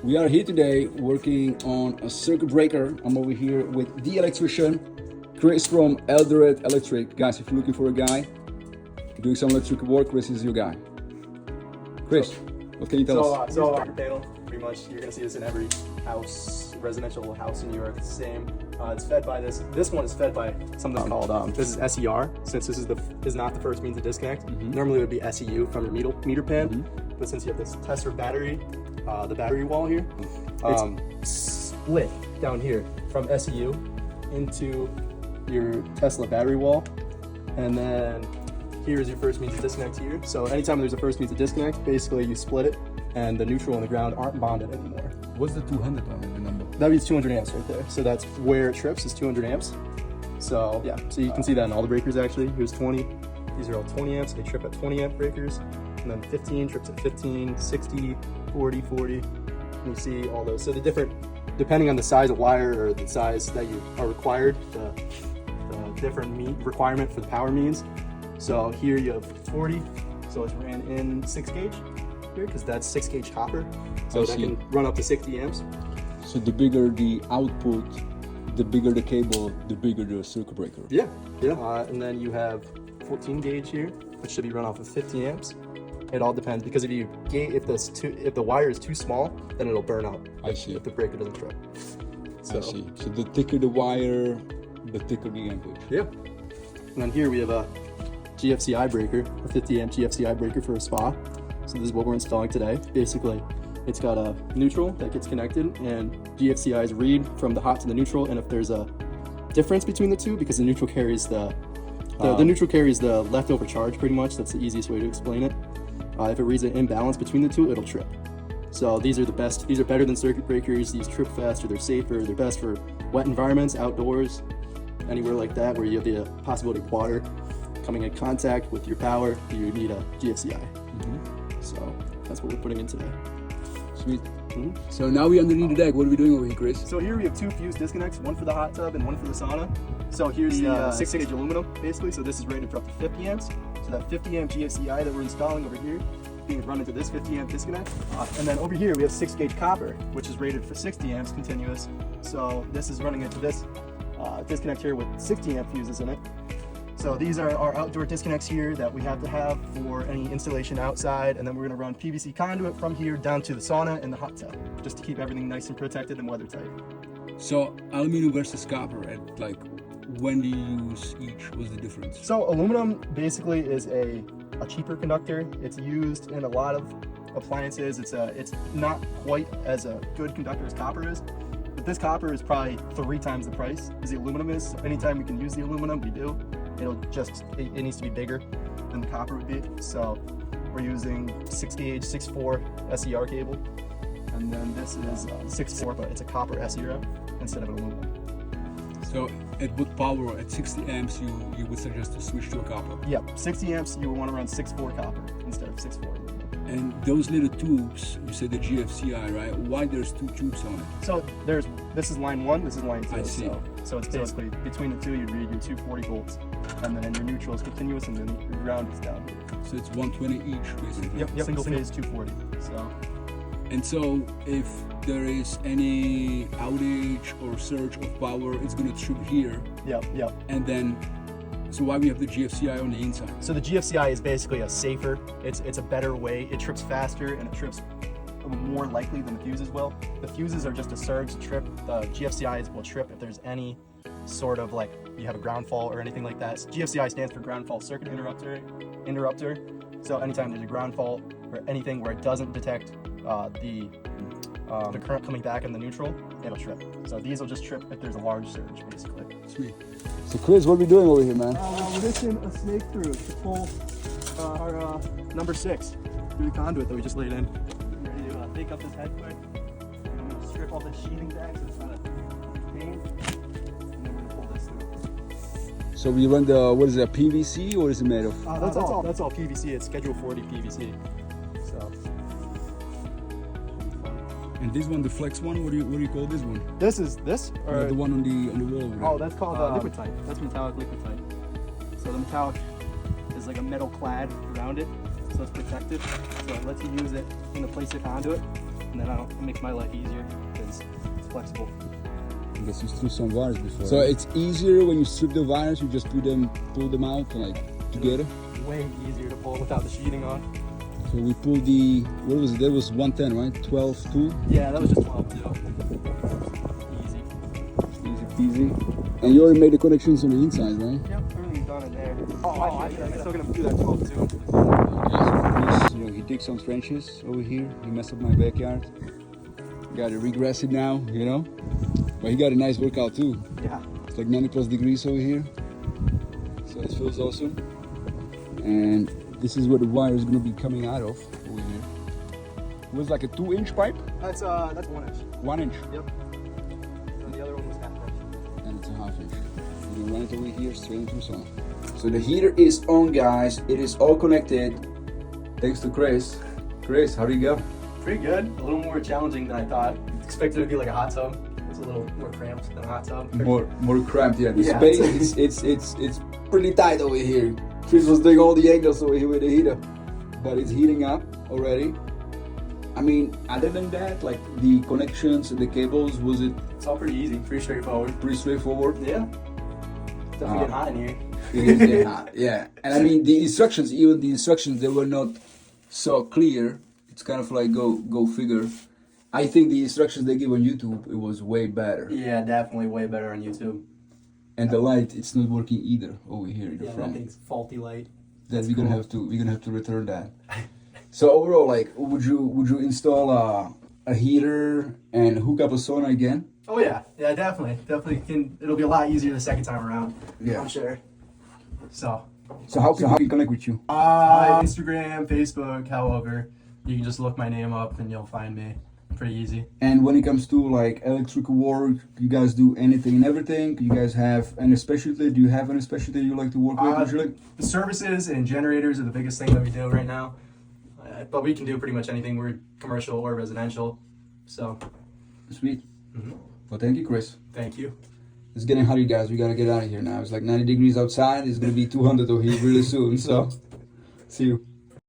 We are here today working on a circuit breaker. I'm over here with the electrician, Chris from Eldoret Electric. Guys, if you're looking for a guy doing some electrical work, Chris is your guy. Chris, what can you tell us? So our panel, pretty much, you're gonna see this in every house, residential house in New York. It's the same. It's fed by this. This one is fed by something called this is SER. Since this is not the first means of disconnect. Normally it would be SEU from your meter pan, but since you have this tester battery, the battery wall here, it's split down here from SEU into your Tesla battery wall, and then here is your first means of disconnect here. So anytime there's a first means of disconnect, basically you split it, and the neutral and the ground aren't bonded anymore. What's the 200 on the number? That means 200 amps right there. So that's where it trips, is 200 amps. So yeah, so you can see that in all the breakers actually. Here's 20. These are all 20 amps. They trip at 20 amp breakers. And then 15 trips at 15, 60, 40, 40. And you see all those. So the different, depending on the size of wire or the size that you are required, the different requirement for the power means. So here you have 40. So it's ran in 6 gauge here because that's 6 gauge copper. So that can run up to 60 amps. So the bigger the output, the bigger the cable, the bigger the circuit breaker. Yeah. And then you have 14 gauge here, which should be run off of 50 amps. It all depends, because if the wire is too small, then it'll burn out. I see. If the breaker doesn't trip. I see. So the thicker the wire, the thicker the amperage. Yeah. And then here we have a GFCI breaker, a 50 amp GFCI breaker for a spa. So this is what we're installing today. Basically, it's got a neutral that gets connected, and GFCI's read from the hot to the neutral, and if there's a difference between the two, because the neutral carries the neutral carries the leftover charge pretty much. That's the easiest way to explain it. If it reads an imbalance between the two, it'll trip. So these are the best. These are better than circuit breakers. These trip faster. They're safer. They're best for wet environments, outdoors, anywhere like that where you have the possibility of water coming in contact with your power. You need a GFCI. So that's what we're putting in today. Sweet. So now we're underneath the deck. What are we doing over here, Chris? So here we have 2 fuse disconnects, one for the hot tub and one for the sauna. So here's the 6 gauge aluminum, basically. So this is rated for up to 50 amps. So that 50 amp GFCI that we're installing over here being run into this 50 amp disconnect. And then over here we have 6 gauge copper, which is rated for 60 amps continuous. So this is running into this disconnect here with 60 amp fuses in it. So these are our outdoor disconnects here that we have to have for any installation outside, and then we're going to run PVC conduit from here down to the sauna and the hot tub, just to keep everything nice and protected and weather tight. So aluminum versus copper, like when do you use each? What's the difference? So aluminum basically is a cheaper conductor. It's used in a lot of appliances. It's not quite as a good conductor as copper is, but this copper is probably 3 times the price as the aluminum is. So anytime we can use the aluminum, we do. It needs to be bigger than the copper would be. So we're using 6 gauge, 6.4 SER cable. And then this is 6.4, but it's a copper SER instead of an aluminum. So at what power, at 60 amps, you would suggest to switch to a copper? Yep, 60 amps, you would want to run 6.4 copper instead of 6.4 aluminum. And those little tubes, you said the GFCI, right? Why there's 2 tubes on it? So this is line 1, this is line 2. I see. So it's basically between the two, you read your 240 volts, and then your neutral is continuous, and then your ground is down here. So it's 120 each, basically. Yep. Single phase 240. So. And so if there is any outage or surge of power, it's going to trip here. Yep. And then, so why we have the GFCI on the inside? So the GFCI is basically a safer, it's a better way. It trips faster and it trips more likely than the fuses will. The fuses are just a surge trip. The GFCIs will trip if there's any sort of, like, you have a ground fault or anything like that. GFCI stands for ground fault circuit interrupter. So anytime there's a ground fault or anything where it doesn't detect the current coming back in the neutral, it'll trip. So these will just trip if there's a large surge, basically. Sweet. So Chris, what are we doing over here, man? We're hitching a snake through to pull our number 6 through the conduit that we just laid in. We're ready to take up this head quick. I'm going to strip all the sheathing back so it's not a pain. And then we're going to pull this through. So we run the, what is it, PVC, or is it made of? That's all PVC. It's Schedule 40 PVC. So. And this one, the flex one, what do you call this one? This is this, or the one on the wall over there? Oh, that's called liquid tight. That's metallic liquid tight. So the metallic is like a metal clad around it, so it's protected. So it lets you use it in the place of conduit. and then it makes my life easier because it's flexible. I guess you stripped some wires before. So it's easier when you strip the wires, you just pull them out like together? Way easier to pull without the sheeting on. So we pulled the, what was it? That was 110, right? 12-2? Yeah, that was just 12 too. Easy. Easy peasy. And you already made the connections on the inside, right? Yep, everything's done in there. I'm still gonna do that 12 too. You know, he digged some trenches over here. He messed up my backyard. Got to regress it now, you know. But he got a nice workout too. Yeah. It's like 90+ degrees over here. So it feels awesome. And this is where the wire is going to be coming out of over here. It was like a 2-inch pipe? That's 1 inch. 1 inch. Yep. And the other one was 1/2 inch. And it's a 1/2 inch. We're going to run it over here straight into the sauna. So the heater is on, guys. It is all connected. Thanks to Chris. Chris, how do you go? Pretty good. A little more challenging than I thought. Expected it to be like a hot tub. It's a little more cramped than a hot tub. More cramped, yeah. The Yeah. space it's pretty tight over here. Chris was doing all the angles over here with the heater, but it's heating up already. I mean, other than that, like the connections, the cables, was it It's all pretty easy, pretty straightforward. pretty straightforward? Yeah. Definitely getting hot in here. It is getting hot, yeah. And I mean, the instructions, they were not so clear. It's kind of like go figure. I think the instructions they give on YouTube, it was way better. Yeah, definitely way better on YouTube. And the light, it's not working either over here in the Yeah, front. that thing's faulty light. That we're gonna have to return that. So overall, like, would you install a heater and hook up a sauna again? Oh yeah, definitely can. It'll be a lot easier the second time around. Yeah. I'm sure. So How can we connect with you? Instagram, Facebook, however, you can just look my name up and you'll find me. Pretty easy. And when it comes to like electrical work, you guys do anything and everything? You guys have any specialty? Do you have any specialty you like to work with usually? The services and generators are the biggest thing that we do right now. But we can do pretty much anything. We're commercial or residential. So. Sweet. Well, thank you, Chris. Thank you. It's getting hot, you guys. We gotta get out of here now. It's like 90 degrees outside. It's gonna be 200 over here really soon. So, see you.